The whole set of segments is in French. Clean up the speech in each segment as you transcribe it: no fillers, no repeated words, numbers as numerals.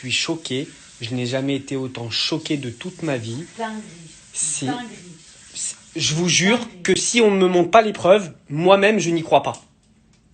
suis choqué. Je n'ai jamais été autant choqué de toute ma vie. C'est, je vous jure que si on ne me montre pas les preuves, moi-même, je n'y crois pas.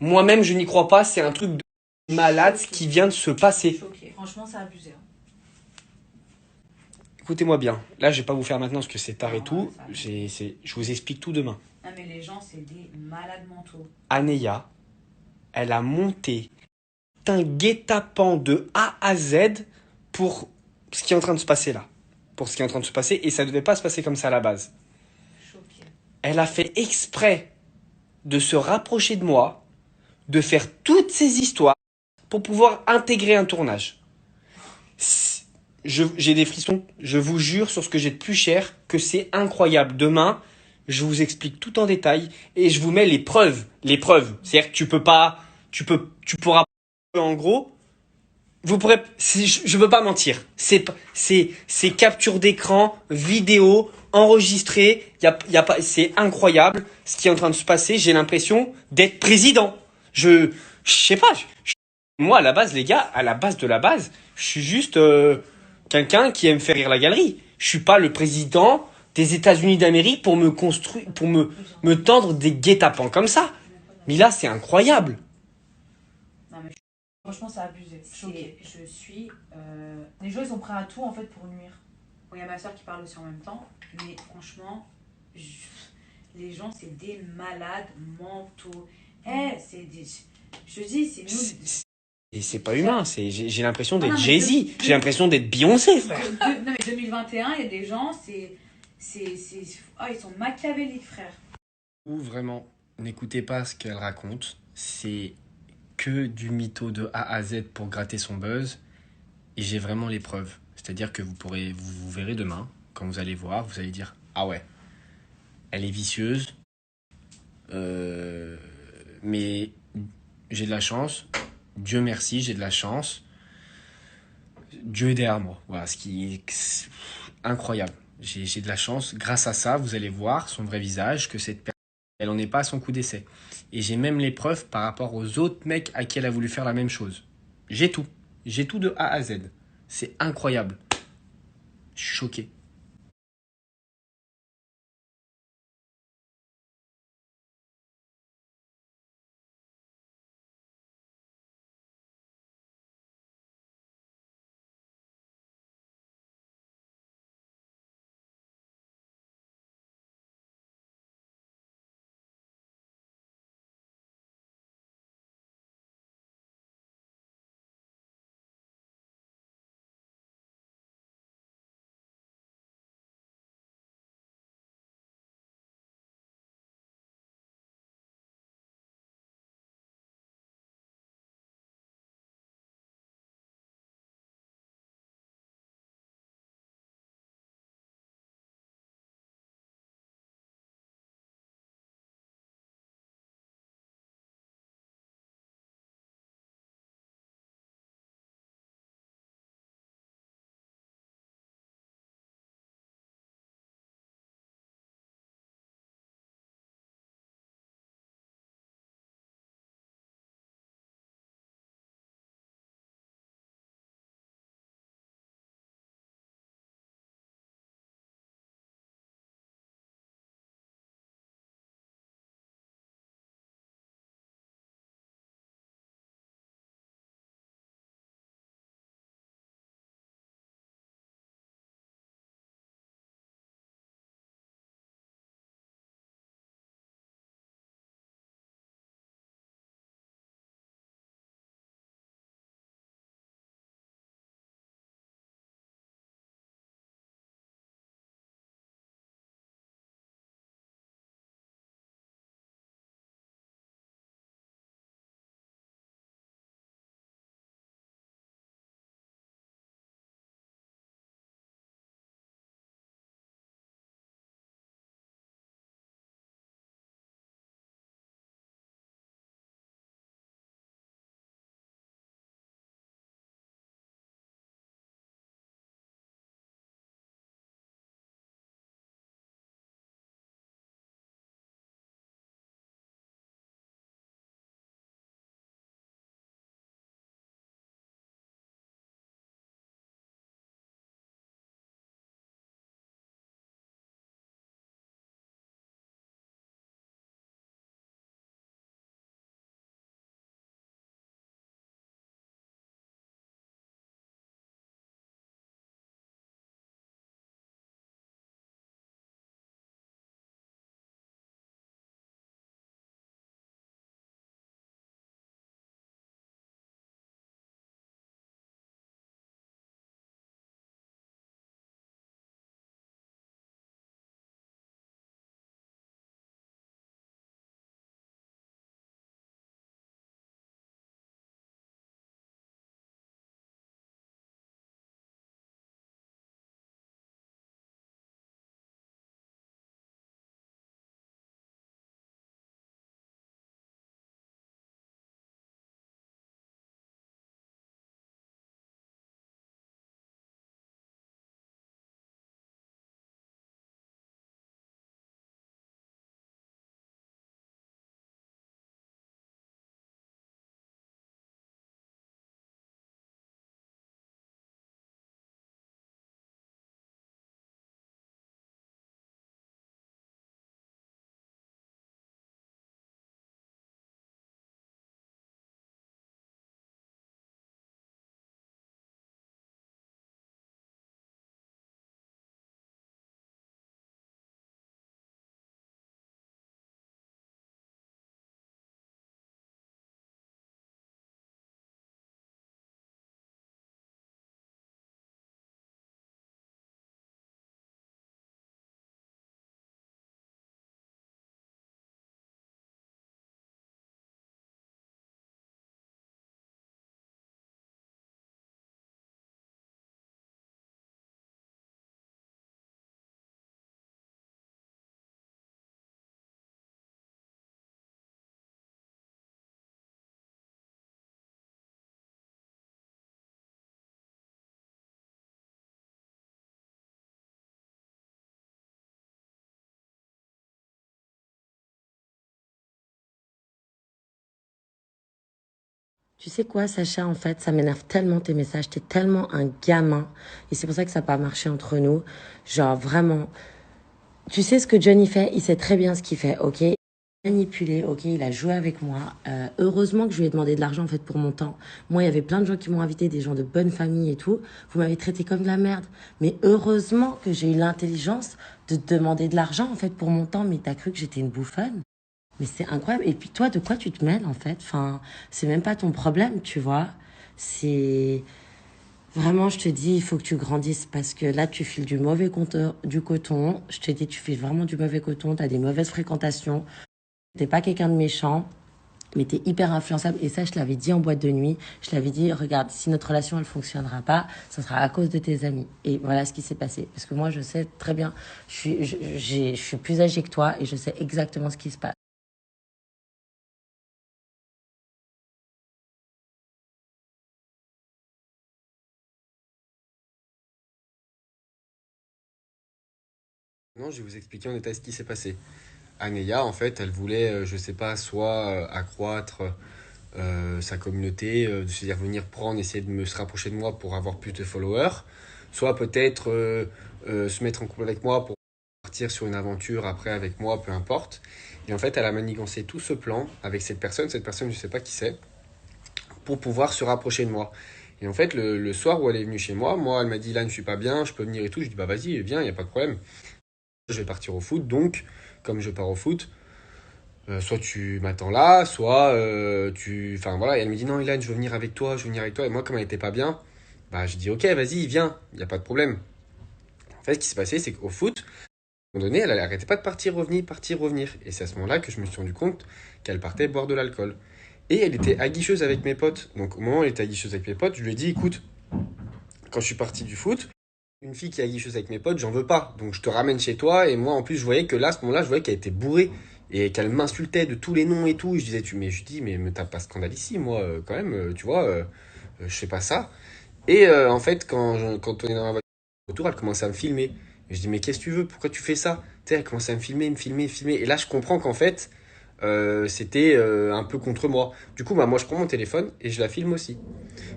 Moi-même, je n'y crois pas. C'est un truc de malade ce qui vient de se passer. Choqué. Franchement, c'est abusé. Écoutez-moi bien. Là, je vais pas vous faire maintenant parce que c'est tard et Non, tout. ouais, Je vous explique tout demain. Non, mais les gens, c'est des malades mentaux. Anéa, elle a monté un guet-apens de A à Z pour ce qui est en train de se passer là. Pour ce qui est en train de se passer. Et ça ne devait pas se passer comme ça à la base. Choqué. Elle a fait exprès de se rapprocher de moi, de faire toutes ces histoires pour pouvoir intégrer un tournage. J'ai des frissons, je vous jure sur ce que j'ai de plus cher, que c'est incroyable. Demain, je vous explique tout en détail et je vous mets les preuves. Les preuves. C'est-à-dire que tu pourras, en gros, vous pourrez, je veux pas mentir. C'est capture d'écran, vidéo, enregistré. Y a pas, c'est incroyable ce qui est en train de se passer. J'ai l'impression d'être président. Je sais pas. Moi, à la base, les gars, à la base de la base, je suis juste quelqu'un qui aime faire rire la galerie. Je suis pas le président des États-Unis d'Amérique pour me construire, pour me tendre des guet-apens comme ça. Mais là, c'est incroyable. Non, mais franchement, c'est abusé. Choqué. Je suis. Les gens, ils sont prêts à tout en fait pour nuire. Bon, il y a ma soeur qui parle aussi en même temps. Mais franchement, les gens, c'est des malades mentaux. C'est des. Je dis, c'est nous. Et c'est pas humain, j'ai l'impression Ah d'être non, mais Jay-Z, j'ai l'impression d'être Beyoncé, frère. Non, mais 2021, il y a des gens, ils sont machiavéliques, frère. Ou vraiment, n'écoutez pas ce qu'elle raconte, c'est que du mytho de A à Z pour gratter son buzz, et j'ai vraiment les preuves. C'est-à-dire que vous verrez demain, quand vous allez voir, vous allez dire, ah ouais, elle est vicieuse, mais j'ai de la chance, Dieu merci, j'ai de la chance, Dieu est derrière moi. Voilà, ce qui est incroyable. J'ai de la chance. Grâce à ça, vous allez voir son vrai visage, que cette personne, elle n'en est pas à son coup d'essai. Et j'ai même les preuves par rapport aux autres mecs à qui elle a voulu faire la même chose. J'ai tout. J'ai tout de A à Z. C'est incroyable. Je suis choqué. Tu sais quoi, Sacha, en fait, ça m'énerve tellement tes messages. T'es tellement un gamin. Et c'est pour ça que ça n'a pas marché entre nous. Genre, vraiment. Tu sais ce que Johnny fait? Il sait très bien ce qu'il fait, ok? Manipulé, ok, il a joué avec moi. Heureusement que je lui ai demandé de l'argent en fait pour mon temps. Moi, il y avait plein de gens qui m'ont invité, des gens de bonne famille et tout. Vous m'avez traité comme de la merde. Mais heureusement que j'ai eu l'intelligence de te demander de l'argent en fait pour mon temps. Mais t'as cru que j'étais une bouffonne? Mais c'est incroyable. Et puis toi, de quoi tu te mêles en fait? Enfin, c'est même pas ton problème, tu vois. C'est vraiment, je te dis, il faut que tu grandisses parce que là, tu files du mauvais du coton. Je te dis, tu files vraiment du mauvais coton. T'as des mauvaises fréquentations. T'es pas quelqu'un de méchant, mais t'es hyper influençable. Et ça, je l'avais dit en boîte de nuit. Je l'avais dit, regarde, si notre relation, elle fonctionnera pas, ça sera à cause de tes amis. Et voilà ce qui s'est passé. Parce que moi, je sais très bien, je suis plus âgée que toi et je sais exactement ce qui se passe. Non, je vais vous expliquer en détail ce qui s'est passé. Aneya, en fait, elle voulait, je sais pas, soit accroître sa communauté, c'est-à-dire venir prendre, essayer de se rapprocher de moi pour avoir plus de followers, soit peut-être se mettre en couple avec moi pour partir sur une aventure après avec moi, peu importe. Et en fait, elle a manigancé tout ce plan avec cette personne, je sais pas qui c'est, pour pouvoir se rapprocher de moi. Et en fait, le soir où elle est venue chez moi, moi, elle m'a dit, là, je suis pas bien, je peux venir et tout. Je dis, bah vas-y, viens, il n'y a pas de problème. Je vais partir au foot, donc, comme je pars au foot, soit tu m'attends là, soit tu... Enfin voilà, et elle me dit non Ilan, je veux venir avec toi, je veux venir avec toi. Et moi, comme elle était pas bien, bah je dis ok, vas-y, viens, il n'y a pas de problème. En fait, ce qui s'est passé, c'est qu'au foot, à un moment donné, elle arrêtait pas de partir, revenir, partir, revenir. Et c'est à ce moment-là que je me suis rendu compte qu'elle partait boire de l'alcool. Et elle était aguicheuse avec mes potes. Donc au moment où elle était aguicheuse avec mes potes, je lui ai dit écoute, quand je suis parti du foot, une fille qui est aguicheuse avec mes potes, j'en veux pas. Donc je te ramène chez toi. Et moi, en plus, je voyais que là, à ce moment-là, je voyais qu'elle était bourrée. Et qu'elle m'insultait de tous les noms et tout. Et je disais, je dis, mais me tape pas scandale ici, moi, quand même, tu vois, je fais pas ça. Et en fait, quand on est dans la voiture, retour, elle commençait à me filmer. Et je dis, mais qu'est-ce que tu veux? Pourquoi tu fais ça? Tu sais, elle commençait à me filmer, me filmer, me filmer. Et là, je comprends qu'en fait, c'était un peu contre moi. Du coup, bah, moi, je prends mon téléphone et je la filme aussi.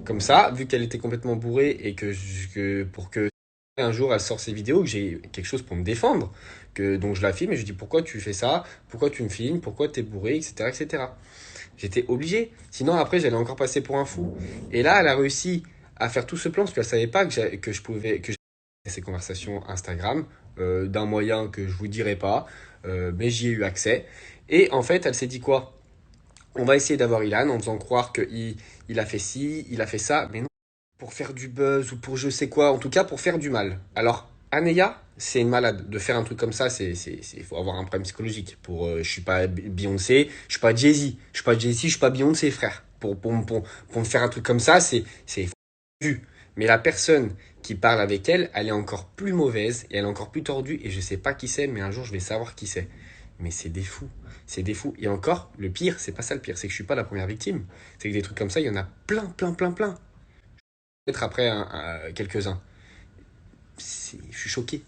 Comme ça, vu qu'elle était complètement bourrée et pour que un jour elle sort ses vidéos, que j'ai quelque chose pour me défendre, donc je la filme et je dis pourquoi tu fais ça, pourquoi tu me filmes, pourquoi t'es bourré, etc., etc. J'étais obligé. Sinon, après, j'allais encore passer pour un fou. Et là, elle a réussi à faire tout ce plan parce qu'elle savait pas que je pouvais, que j'avais ces conversations Instagram, d'un moyen que je vous dirai pas, mais j'y ai eu accès. Et en fait, elle s'est dit quoi? On va essayer d'avoir Ilan en faisant croire qu'il a fait ci, il a fait ça, mais non, pour faire du buzz ou pour je sais quoi, en tout cas pour faire du mal. Alors, Aneya, c'est une malade. De faire un truc comme ça, il faut avoir un problème psychologique. Je suis pas Beyoncé, je suis pas Jay-Z, je suis pas Beyoncé, frère. Pour me faire un truc comme ça, c'est vu. Mais la personne qui parle avec elle, elle est encore plus mauvaise et elle est encore plus tordue et je sais pas qui c'est, mais un jour je vais savoir qui c'est. Mais c'est des fous. C'est des fous. Et encore, le pire, c'est pas ça le pire, c'est que je suis pas la première victime. C'est que des trucs comme ça, il y en a plein, plein, plein, plein. Peut-être après quelques-uns. Je suis choqué.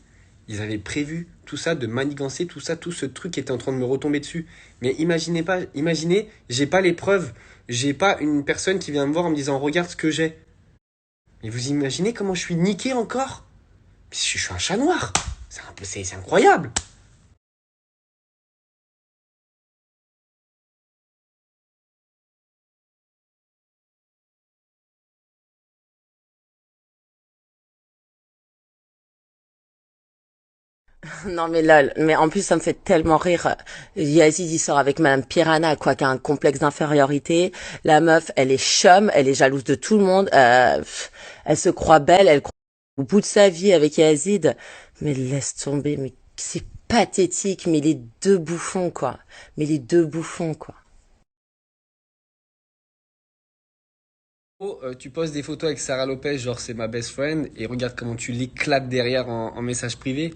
Ils avaient prévu tout ça, de manigancer tout ça, tout ce truc était en train de me retomber dessus. Mais imaginez, j'ai pas les preuves. J'ai pas une personne qui vient me voir en me disant regarde ce que j'ai. Mais vous imaginez comment je suis niqué encore? Je suis un chat noir. C'est incroyable. Non mais lol, mais en plus ça me fait tellement rire. Yazid il sort avec Madame Piranha, quoi, qui a un complexe d'infériorité. La meuf, elle est chum, elle est jalouse de tout le monde. Elle se croit belle, elle croit au bout de sa vie avec Yazid. Mais laisse tomber, mais c'est pathétique. Mais les deux bouffons quoi. Mais les deux bouffons quoi. Oh, tu postes des photos avec Sarah Lopez, genre c'est ma best friend, et regarde comment tu l'éclates derrière en message privé.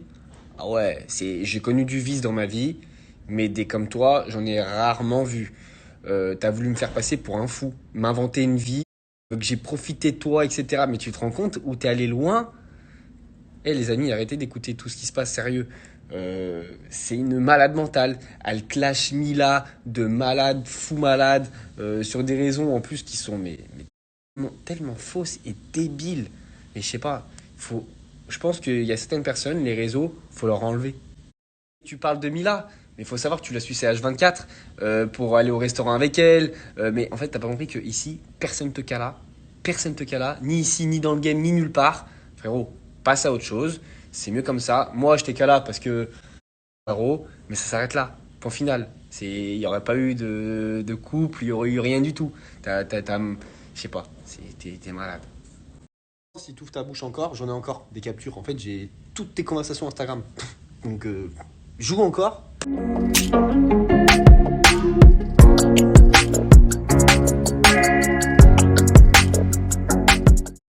Ah ouais, j'ai connu du vice dans ma vie, mais des comme toi, j'en ai rarement vu. T'as voulu me faire passer pour un fou, m'inventer une vie, que j'ai profité de toi, etc. Mais tu te rends compte où t'es allé loin? Eh les amis, arrêtez d'écouter tout ce qui se passe sérieux. C'est une malade mentale. Elle clash Mila de malade, fou malade, sur des raisons en plus qui sont tellement fausses et débiles. Mais je sais pas, je pense qu'il y a certaines personnes, les réseaux, faut leur enlever. Tu parles de Mila, mais il faut savoir que tu l'as su H24 pour aller au restaurant avec elle. Mais en fait, t'as pas compris que ici, personne te cala. Personne te cala, ni ici, ni dans le game, ni nulle part. Frérot, passe à autre chose. C'est mieux comme ça. Moi, je t'ai cala parce que mais ça s'arrête là. Point final. Il n'y aurait pas eu de couple, il n'y aurait eu rien du tout. Je sais pas, t'es malade. Si tu ouvres ta bouche encore, j'en ai encore des captures. En fait, j'ai toutes tes conversations Instagram. Donc, joue encore.